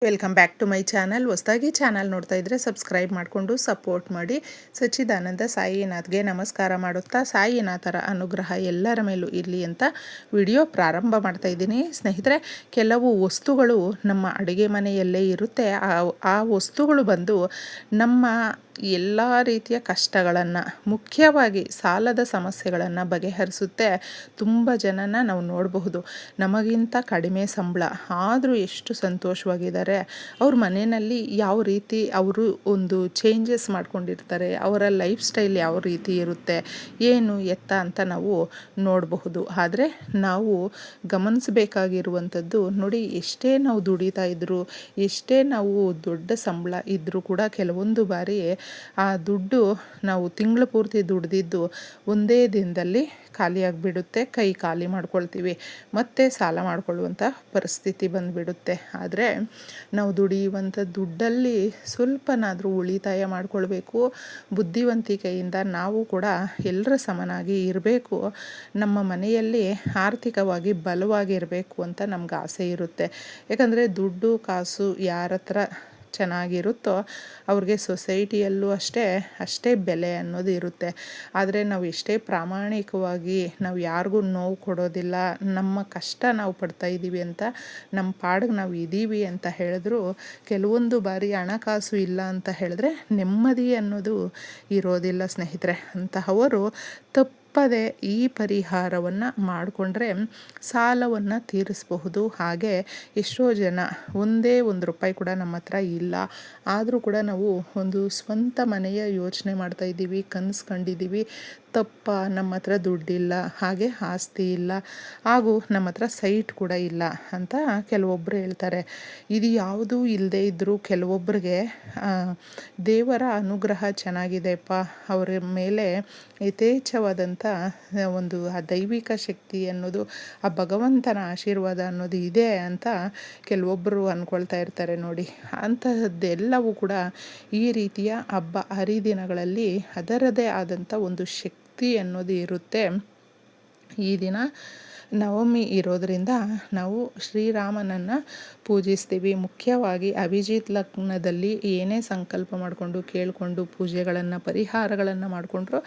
Welcome back to my channel. ಹೊಸದಾಗಿ channel ನೋಡ್ತಾ ಇದ್ದರೆ ಸಬ್ಸ್ಕ್ರೈಬ್ ಮಾಡಿಕೊಂಡು ಸಪೋರ್ಟ್ ಮಾಡಿ. ಸಚ್ಚಿದಾನಂದ ಸಾಯಿನಾಥ್ಗೆ ನಮಸ್ಕಾರ ಮಾಡುತ್ತಾ ಸಾಯಿನಾಥರ ಅನುಗ್ರಹ ಎಲ್ಲರ ಮೇಲೂ ಇರಲಿ ಅಂತ ವಿಡಿಯೋ ಪ್ರಾರಂಭ ಮಾಡ್ತಾ ಇದ್ದೀನಿ. ಸ್ನೇಹಿತರೆ, ಕೆಲವು ವಸ್ತುಗಳು ನಮ್ಮ ಅಡುಗೆ ಮನೆಯಲ್ಲೇ ಇರುತ್ತೆ. ಆ ವಸ್ತುಗಳು ಬಂದು ನಮ್ಮ ಎಲ್ಲ ರೀತಿಯ ಕಷ್ಟಗಳನ್ನು, ಮುಖ್ಯವಾಗಿ ಸಾಲದ ಸಮಸ್ಯೆಗಳನ್ನು ಬಗೆಹರಿಸುತ್ತೆ. ತುಂಬ ಜನನ ನಾವು ನೋಡಬಹುದು. ನಮಗಿಂತ ಕಡಿಮೆ ಸಂಬಳ ಆದರೂ ಎಷ್ಟು ಸಂತೋಷವಾಗಿದ್ದಾರೆ. ಅವ್ರ ಮನೆಯಲ್ಲಿ ಯಾವ ರೀತಿ ಅವರು ಒಂದು ಚೇಂಜಸ್ ಮಾಡ್ಕೊಂಡಿರ್ತಾರೆ, ಅವರ ಲೈಫ್ ಸ್ಟೈಲ್ ಯಾವ ರೀತಿ ಇರುತ್ತೆ, ಏನು ಎತ್ತ ಅಂತ ನಾವು ನೋಡಬಹುದು. ಆದರೆ ನಾವು ಗಮನಿಸಬೇಕಾಗಿರುವಂಥದ್ದು ನೋಡಿ, ಎಷ್ಟೇ ನಾವು ದುಡಿತಾ ಇದ್ದರೂ, ಎಷ್ಟೇ ನಾವು ದೊಡ್ಡ ಸಂಬಳ ಇದ್ದರೂ ಕೂಡ ಕೆಲವೊಂದು ಬಾರಿ ಆ ದುಡ್ಡು ನಾವು ತಿಂಗಳು ಪೂರ್ತಿ ದುಡ್ದಿದ್ದು ಒಂದೇ ದಿನದಲ್ಲಿ ಖಾಲಿಯಾಗಿಬಿಡುತ್ತೆ. ಕೈ ಖಾಲಿ ಮಾಡ್ಕೊಳ್ತೀವಿ, ಮತ್ತೆ ಸಾಲ ಮಾಡಿಕೊಳ್ಳುವಂಥ ಪರಿಸ್ಥಿತಿ ಬಂದುಬಿಡುತ್ತೆ. ಆದರೆ ನಾವು ದುಡಿಯುವಂಥ ದುಡ್ಡಲ್ಲಿ ಸ್ವಲ್ಪನಾದರೂ ಉಳಿತಾಯ ಮಾಡಿಕೊಳ್ಬೇಕು. ಬುದ್ಧಿವಂತಿಕೆಯಿಂದ ನಾವು ಕೂಡ ಎಲ್ಲರ ಸಮನಾಗಿ ಇರಬೇಕು. ನಮ್ಮ ಮನೆಯಲ್ಲಿ ಆರ್ಥಿಕವಾಗಿ ಬಲವಾಗಿರಬೇಕು ಅಂತ ನಮ್ಗೆ ಆಸೆ ಇರುತ್ತೆ. ಯಾಕಂದರೆ ದುಡ್ಡು ಕಾಸು ಯಾರ ಹತ್ರ ಚೆನ್ನಾಗಿರುತ್ತೋ ಅವ್ರಿಗೆ ಸೊಸೈಟಿಯಲ್ಲೂ ಅಷ್ಟೇ ಬೆಲೆ ಅನ್ನೋದು ಇರುತ್ತೆ. ಆದರೆ ನಾವು ಎಷ್ಟೇ ಪ್ರಾಮಾಣಿಕವಾಗಿ ನಾವು ಯಾರಿಗೂ ನೋವು ಕೊಡೋದಿಲ್ಲ, ನಮ್ಮ ಕಷ್ಟ ನಾವು ಪಡ್ತಾ ಇದ್ದೀವಿ ಅಂತ ನಮ್ಮ ಪಾಡಿಗೆ ನಾವು ಇದ್ದೀವಿ ಅಂತ ಹೇಳಿದ್ರು, ಕೆಲವೊಂದು ಬಾರಿ ಹಣಕಾಸು ಇಲ್ಲ ಅಂತ ಹೇಳಿದ್ರೆ ನೆಮ್ಮದಿ ಅನ್ನೋದು ಇರೋದಿಲ್ಲ ಸ್ನೇಹಿತರೆ. ಅಂತಹವರು ತಪ್ಪದೆ ಈ ಪರಿಹಾರವನ್ನು ಮಾಡಿಕೊಂಡ್ರೆ ಸಾಲವನ್ನು ತೀರಿಸಬಹುದು. ಹಾಗೆ ಎಷ್ಟೋ ಜನ ಒಂದೇ ಒಂದು ರೂಪಾಯಿ ಕೂಡ ನಮ್ಮ ಹತ್ರ ಇಲ್ಲ, ಆದರೂ ಕೂಡ ನಾವು ಒಂದು ಸ್ವಂತ ಮನೆಯ ಯೋಚನೆ ಮಾಡ್ತಾ ಇದ್ದೀವಿ, ಕನಸು ಕಂಡಿದ್ದೀವಿ. ತಪ್ಪ, ನಮ್ಮ ಹತ್ರ ದುಡ್ಡಿಲ್ಲ, ಹಾಗೆ ಆಸ್ತಿ ಇಲ್ಲ, ಹಾಗೂ ನಮ್ಮ ಹತ್ರ ಸೈಟ್ ಕೂಡ ಇಲ್ಲ ಅಂತ ಕೆಲವೊಬ್ಬರು ಹೇಳ್ತಾರೆ. ಇದು ಯಾವುದೂ ಇಲ್ಲದೆ ಇದ್ದರೂ ಕೆಲವೊಬ್ಬರಿಗೆ ದೇವರ ಅನುಗ್ರಹ ಚೆನ್ನಾಗಿದೆಪ್ಪ, ಅವರ ಮೇಲೆ ಯಥೇಚ್ಛವಾದಂಥ ಒಂದು ಆ ದೈವಿಕ ಶಕ್ತಿ ಅನ್ನೋದು, ಆ ಭಗವಂತನ ಆಶೀರ್ವಾದ ಅನ್ನೋದು ಇದೆ ಅಂತ ಕೆಲವೊಬ್ಬರು ಅಂದ್ಕೊಳ್ತಾ ಇರ್ತಾರೆ ನೋಡಿ. ಅಂಥದ್ದೆಲ್ಲವೂ ಕೂಡ ಈ ರೀತಿಯ ಹಬ್ಬ ಹರಿದಿನಗಳಲ್ಲಿ ಅದರದೇ ಆದಂಥ ಒಂದು ಶಕ್ತಿ ಅನ್ನೋದು ಇರುತ್ತೆ. ಈ ದಿನ ನವಮಿ ಇರೋದರಿಂದ ನಾವು ಶ್ರೀರಾಮನನ್ನು ಪೂಜಿಸ್ತೀವಿ. ಮುಖ್ಯವಾಗಿ ಅಭಿಜಿತ್ ಲಗ್ನದಲ್ಲಿ ಏನೇ ಸಂಕಲ್ಪ ಮಾಡಿಕೊಂಡು ಕೇಳಿಕೊಂಡು ಪೂಜೆಗಳನ್ನು ಪರಿಹಾರಗಳನ್ನು ಮಾಡಿಕೊಂಡ್ರೂ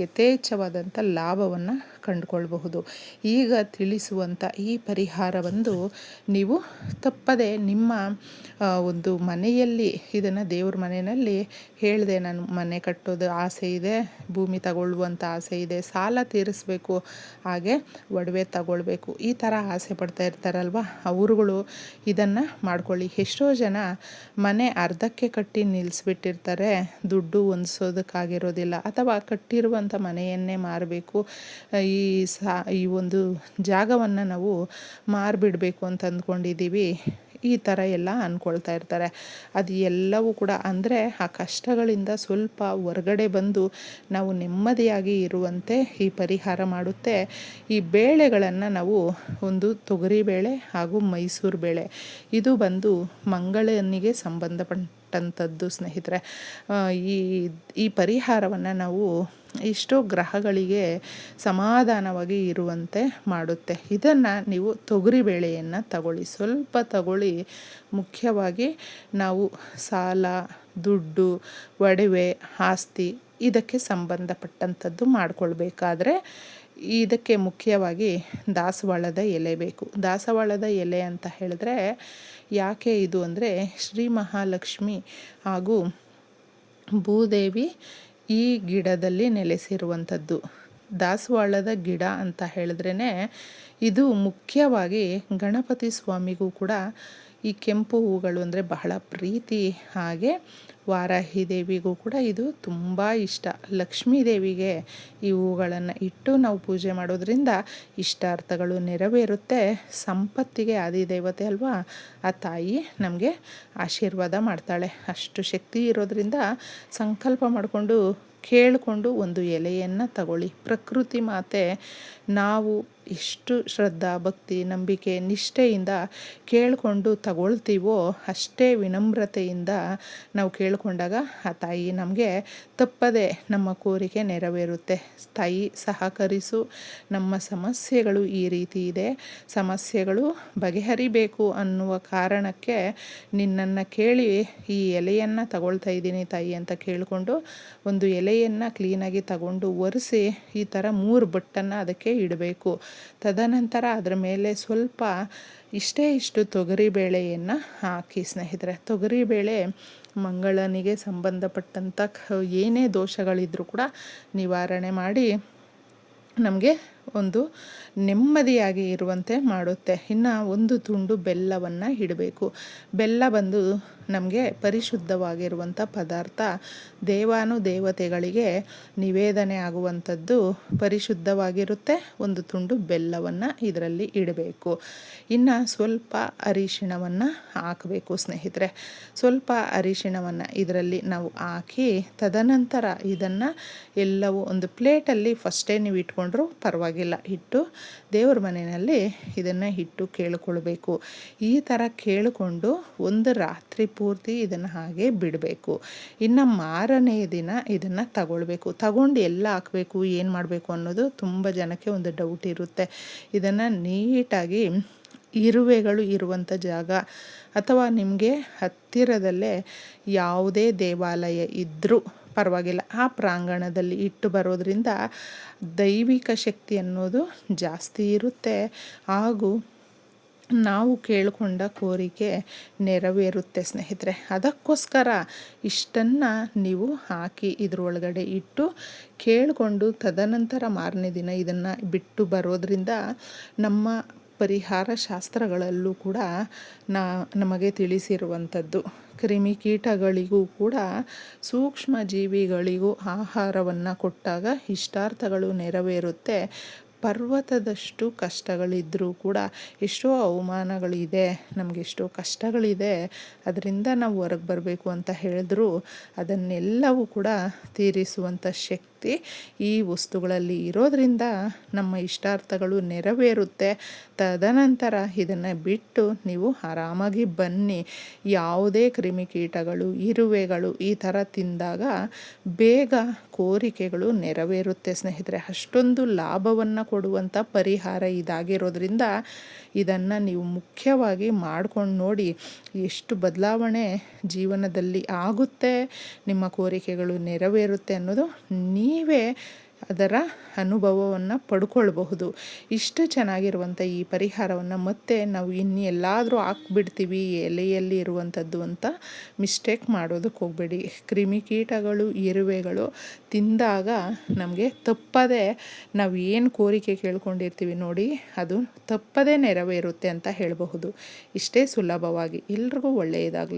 ಯಥೇಚ್ಛವಾದಂಥ ಲಾಭವನ್ನು ಕಂಡುಕೊಳ್ಬಹುದು. ಈಗ ತಿಳಿಸುವಂಥ ಈ ಪರಿಹಾರವೊಂದು ನೀವು ತಪ್ಪದೆ ನಿಮ್ಮ ಒಂದು ಮನೆಯಲ್ಲಿ, ಇದನ್ನು ದೇವ್ರ ಮನೆಯಲ್ಲಿ ಹೇಳಿದೆ, ನಾನು ಮನೆ ಕಟ್ಟೋದು ಆಸೆ ಇದೆ, ಭೂಮಿ ತಗೊಳ್ಳುವಂಥ ಆಸೆ ಇದೆ, ಸಾಲ ತೀರಿಸಬೇಕು, ಹಾಗೆ ಒಡವೆ ತಗೊಳ್ಬೇಕು, ಈ ಥರ ಆಸೆ ಪಡ್ತಾ ಇರ್ತಾರಲ್ವ, ಅವರುಗಳು ಇದನ್ನು ಮಾಡ್ಕೊಳ್ಳಿ. ಎಷ್ಟೋ ಜನ ಮನೆ ಅರ್ಧಕ್ಕೆ ಕಟ್ಟಿ ನಿಲ್ಲಿಸ್ಬಿಟ್ಟಿರ್ತಾರೆ, ದುಡ್ಡು ಹೊಂದಿಸೋದಕ್ಕಾಗಿರೋದಿಲ್ಲ, ಅಥವಾ ಕಟ್ಟಿರುವಂಥ ಮನೆಯನ್ನೇ ಮಾರಬೇಕು, ಈ ಒಂದು ಜಾಗವನ್ನು ನಾವು ಮಾರಿಬಿಡಬೇಕು ಅಂತ ಅಂದ್ಕೊಂಡಿದ್ದೀವಿ, ಈ ಥರ ಎಲ್ಲ ಅಂದ್ಕೊಳ್ತಾ ಇರ್ತಾರೆ. ಅದು ಎಲ್ಲವೂ ಕೂಡ ಅಂದರೆ ಆ ಕಷ್ಟಗಳಿಂದ ಸ್ವಲ್ಪ ಹೊರಗಡೆ ಬಂದು ನಾವು ನೆಮ್ಮದಿಯಾಗಿ ಇರುವಂತೆ ಈ ಪರಿಹಾರ ಮಾಡುತ್ತೆ. ಈ ಬೇಳೆಗಳನ್ನು ನಾವು ಒಂದು ತೊಗರಿಬೇಳೆ ಹಾಗೂ ಮೈಸೂರು ಬೇಳೆ, ಇದು ಬಂದು ಮಂಗಳನಿಗೆ ಸಂಬಂಧಪಟ್ಟಂಥದ್ದು ಸ್ನೇಹಿತರೆ. ಈ ಪರಿಹಾರವನ್ನು ನಾವು ಇಷ್ಟೋ ಗ್ರಹಗಳಿಗೆ ಸಮಾಧಾನವಾಗಿ ಇರುವಂತೆ ಮಾಡುತ್ತೆ. ಇದನ್ನು ನೀವು ತೊಗರಿಬೇಳೆಯನ್ನು ತಗೊಳ್ಳಿ, ಸ್ವಲ್ಪ ತಗೊಳ್ಳಿ. ಮುಖ್ಯವಾಗಿ ನಾವು ಸಾಲ, ದುಡ್ಡು, ಒಡವೆ, ಆಸ್ತಿ ಇದಕ್ಕೆ ಸಂಬಂಧಪಟ್ಟಂಥದ್ದು ಮಾಡಿಕೊಳ್ಬೇಕಾದ್ರೆ ಇದಕ್ಕೆ ಮುಖ್ಯವಾಗಿ ದಾಸವಾಳದ ಎಲೆ ಬೇಕು. ದಾಸವಾಳದ ಎಲೆ ಅಂತ ಹೇಳಿದ್ರೆ ಯಾಕೆ ಇದು ಅಂದರೆ, ಶ್ರೀ ಮಹಾಲಕ್ಷ್ಮಿ ಹಾಗೂ ಭೂದೇವಿ ಈ ಗಿಡದಲ್ಲಿ ನೆಲೆಸಿರುವಂಥದ್ದು. ದಾಸವಾಳದ ಗಿಡ ಅಂತ ಹೇಳಿದ್ರೇ ಇದು ಮುಖ್ಯವಾಗಿ ಗಣಪತಿ ಸ್ವಾಮಿಗೂ ಕೂಡ ಈ ಕೆಂಪು ಹೂಗಳು ಅಂದರೆ ಬಹಳ ಪ್ರೀತಿ. ಹಾಗೆ ವಾರಾಹಿ ದೇವಿಗೂ ಕೂಡ ಇದು ತುಂಬ ಇಷ್ಟ. ಲಕ್ಷ್ಮೀ ದೇವಿಗೆ ಈ ಹೂಗಳನ್ನು ಇಟ್ಟು ನಾವು ಪೂಜೆ ಮಾಡೋದ್ರಿಂದ ಇಷ್ಟಾರ್ಥಗಳು ನೆರವೇರುತ್ತೆ. ಸಂಪತ್ತಿಗೆ ಆದಿದೇವತೆ ಅಲ್ವಾ, ಆ ತಾಯಿ ನಮಗೆ ಆಶೀರ್ವಾದ ಮಾಡ್ತಾಳೆ. ಅಷ್ಟು ಶಕ್ತಿ ಇರೋದ್ರಿಂದ ಸಂಕಲ್ಪ ಮಾಡಿಕೊಂಡು ಕೇಳಿಕೊಂಡು ಒಂದು ಎಲೆಯನ್ನು ತಗೊಳ್ಳಿ. ಪ್ರಕೃತಿ ಮಾತೆ ನಾವು ಎಷ್ಟು ಶ್ರದ್ಧಾ ಭಕ್ತಿ ನಂಬಿಕೆ ನಿಷ್ಠೆಯಿಂದ ಕೇಳಿಕೊಂಡು ತಗೊಳ್ತೀವೋ ಅಷ್ಟೇ ವಿನಮ್ರತೆಯಿಂದ ನಾವು ಕೇಳಿಕೊಂಡಾಗ ಆ ತಾಯಿ ನಮಗೆ ತಪ್ಪದೆ ನಮ್ಮ ಕೋರಿಕೆ ನೆರವೇರುತ್ತೆ. ತಾಯಿ ಸಹಕರಿಸು, ನಮ್ಮ ಸಮಸ್ಯೆಗಳು ಈ ರೀತಿ ಇದೆ, ಸಮಸ್ಯೆಗಳು ಬಗೆಹರಿಬೇಕು ಅನ್ನುವ ಕಾರಣಕ್ಕೆ ನಿನ್ನನ್ನು ಕೇಳಿ ಈ ಎಲೆಯನ್ನು ತಗೊಳ್ತಾ ಇದ್ದೀನಿ ತಾಯಿ ಅಂತ ಕೇಳಿಕೊಂಡು ಒಂದು ಎಲೆಯನ್ನು ಕ್ಲೀನಾಗಿ ತಗೊಂಡು ಒರೆಸಿ ಈ ಥರ 3 ಬಟ್ಟನ್ನು ಅದಕ್ಕೆ ಇಡಬೇಕು. ತದನಂತರ ಅದರ ಮೇಲೆ ಸ್ವಲ್ಪ ಇಷ್ಟು ತೊಗರಿಬೇಳೆಯನ್ನು ಹಾಕಿ ಸ್ನೇಹಿತರೆ. ತೊಗರಿಬೇಳೆ ಮಂಗಳನಿಗೆ ಸಂಬಂಧಪಟ್ಟಂಥ ಏನೇ ದೋಷಗಳಿದ್ರೂ ಕೂಡ ನಿವಾರಣೆ ಮಾಡಿ ನಮಗೆ ಒಂದು ನೆಮ್ಮದಿಯಾಗಿ ಇರುವಂತೆ ಮಾಡುತ್ತೆ. ಇನ್ನು 1 ತುಂಡು ಬೆಲ್ಲವನ್ನು ಇಡಬೇಕು. ಬೆಲ್ಲ ಬಂದು ನಮಗೆ ಪರಿಶುದ್ಧವಾಗಿರುವಂಥ ಪದಾರ್ಥ, ದೇವಾನುದೇವತೆಗಳಿಗೆ ನಿವೇದನೆ ಆಗುವಂಥದ್ದು ಪರಿಶುದ್ಧವಾಗಿರುತ್ತೆ. 1 ತುಂಡು ಬೆಲ್ಲವನ್ನು ಇದರಲ್ಲಿ ಇಡಬೇಕು. ಇನ್ನು ಸ್ವಲ್ಪ ಅರಿಶಿಣವನ್ನು ಹಾಕಬೇಕು ಸ್ನೇಹಿತರೆ. ಸ್ವಲ್ಪ ಅರಿಶಿಣವನ್ನು ಇದರಲ್ಲಿ ನಾವು ಹಾಕಿ ತದನಂತರ ಇದನ್ನು ಎಲ್ಲವೂ ಒಂದು ಪ್ಲೇಟಲ್ಲಿ ಫಸ್ಟೇ ನೀವು ಇಟ್ಕೊಂಡ್ರೂ ಪರವಾಗಿಲ್ಲ, ಇಟ್ಟು ದೇವ್ರ ಮನೆಯಲ್ಲಿ ಇದನ್ನು ಇಟ್ಟು ಕೇಳಿಕೊಳ್ಬೇಕು. ಈ ಥರ ಕೇಳಿಕೊಂಡು ಒಂದು ರಾತ್ರಿ ಪೂರ್ತಿ ಇದನ್ನು ಹಾಗೆ ಬಿಡಬೇಕು. ಇನ್ನು ಮಾರನೇ ದಿನ ಇದನ್ನು ತಗೊಂಡು ಎಲ್ಲ ಹಾಕಬೇಕು, ಏನು ಮಾಡಬೇಕು ಅನ್ನೋದು ತುಂಬ ಜನಕ್ಕೆ ಒಂದು ಡೌಟ್ ಇರುತ್ತೆ. ಇದನ್ನು ನೀಟಾಗಿ ಇರುವೆಗಳು ಇರುವಂಥ ಜಾಗ ಅಥವಾ ನಿಮಗೆ ಹತ್ತಿರದಲ್ಲೇ ಯಾವುದೇ ದೇವಾಲಯ ಇದ್ದರೂ ಪರವಾಗಿಲ್ಲ, ಆ ಪ್ರಾಂಗಣದಲ್ಲಿ ಇಟ್ಟು ಬರೋದ್ರಿಂದ ದೈವಿಕ ಶಕ್ತಿ ಅನ್ನೋದು ಜಾಸ್ತಿ ಇರುತ್ತೆ. ಹಾಗೂ ನಾವು ಕೇಳಿಕೊಂಡ ಕೋರಿಕೆ ನೆರವೇರುತ್ತೆ ಸ್ನೇಹಿತರೆ. ಅದಕ್ಕೋಸ್ಕರ ಇಷ್ಟನ್ನು ನೀವು ಹಾಕಿ ಇದ್ರೊಳಗಡೆ ಇಟ್ಟು ಕೇಳಿಕೊಂಡು ತದನಂತರ ಮಾರನೇ ದಿನ ಇದನ್ನು ಬಿಟ್ಟು ಬರೋದ್ರಿಂದ ನಮ್ಮ ಪರಿಹಾರ ಶಾಸ್ತ್ರಗಳಲ್ಲೂ ಕೂಡ ನಮಗೆ ತಿಳಿಸಿರುವಂಥದ್ದು ಕ್ರಿಮಿಕೀಟಗಳಿಗೂ ಕೂಡ ಸೂಕ್ಷ್ಮ ಜೀವಿಗಳಿಗೂ ಆಹಾರವನ್ನು ಕೊಟ್ಟಾಗ ಇಷ್ಟಾರ್ಥಗಳು ನೆರವೇರುತ್ತೆ. ಪರ್ವತದಷ್ಟು ಕಷ್ಟಗಳಿದ್ದರೂ ಕೂಡ ಎಷ್ಟೋ ಅವಮಾನಗಳಿದೆ, ನಮಗೆಷ್ಟೋ ಕಷ್ಟಗಳಿದೆ, ಅದರಿಂದ ನಾವು ಹೊರಗೆ ಬರಬೇಕು ಅಂತ ಹೇಳಿದ್ರು ಅದನ್ನೆಲ್ಲವೂ ಕೂಡ ತೀರಿಸುವಂಥ ಶಕ್ತಿ ಈ ವಸ್ತುಗಳಲ್ಲಿ ಇರೋದರಿಂದ ನಮ್ಮ ಇಷ್ಟಾರ್ಥಗಳು ನೆರವೇರುತ್ತೆ. ತದನಂತರ ಇದನ್ನು ಬಿಟ್ಟು ನೀವು ಆರಾಮಾಗಿ ಬನ್ನಿ. ಯಾವುದೇ ಕ್ರಿಮಿಕೀಟಗಳು, ಇರುವೆಗಳು ಈ ಥರ ತಿಂದಾಗ ಬೇಗ ಕೋರಿಕೆಗಳು ನೆರವೇರುತ್ತೆ ಸ್ನೇಹಿತರೆ. ಅಷ್ಟೊಂದು ಲಾಭವನ್ನು ಕೊಡುವಂಥ ಪರಿಹಾರ ಇದಾಗಿರೋದ್ರಿಂದ ಇದನ್ನು ನೀವು ಮುಖ್ಯವಾಗಿ ಮಾಡ್ಕೊಂಡು ನೋಡಿ ಎಷ್ಟು ಬದಲಾವಣೆ ಜೀವನದಲ್ಲಿ ಆಗುತ್ತೆ, ನಿಮ್ಮ ಕೋರಿಕೆಗಳು ನೆರವೇರುತ್ತೆ ಅನ್ನೋದು ನೀವೇ ಅದರ ಅನುಭವವನ್ನು ಪಡ್ಕೊಳ್ಬಹುದು. ಇಷ್ಟು ಚೆನ್ನಾಗಿರುವಂಥ ಈ ಪರಿಹಾರವನ್ನು ಮತ್ತೆ ನಾವು ಎಲ್ಲಾದರೂ ಹಾಕ್ಬಿಡ್ತೀವಿ ಎಲೆಯಲ್ಲಿ ಇರುವಂಥದ್ದು ಅಂತ ಮಿಸ್ಟೇಕ್ ಮಾಡೋದಕ್ಕೆ ಹೋಗಬೇಡಿ. ಕ್ರಿಮಿಕೀಟಗಳು, ಇರುವೆಗಳು ತಿಂದಾಗ ನಮಗೆ ತಪ್ಪದೆ ನಾವು ಏನು ಕೋರಿಕೆ ಕೇಳ್ಕೊಂಡಿರ್ತೀವಿ ನೋಡಿ ಅದು ತಪ್ಪದೇ ನೆರವೇರುತ್ತೆ ಅಂತ ಹೇಳಬಹುದು. ಇಷ್ಟೇ ಸುಲಭವಾಗಿ. ಎಲ್ರಿಗೂ ಒಳ್ಳೆಯದಾಗಲಿ.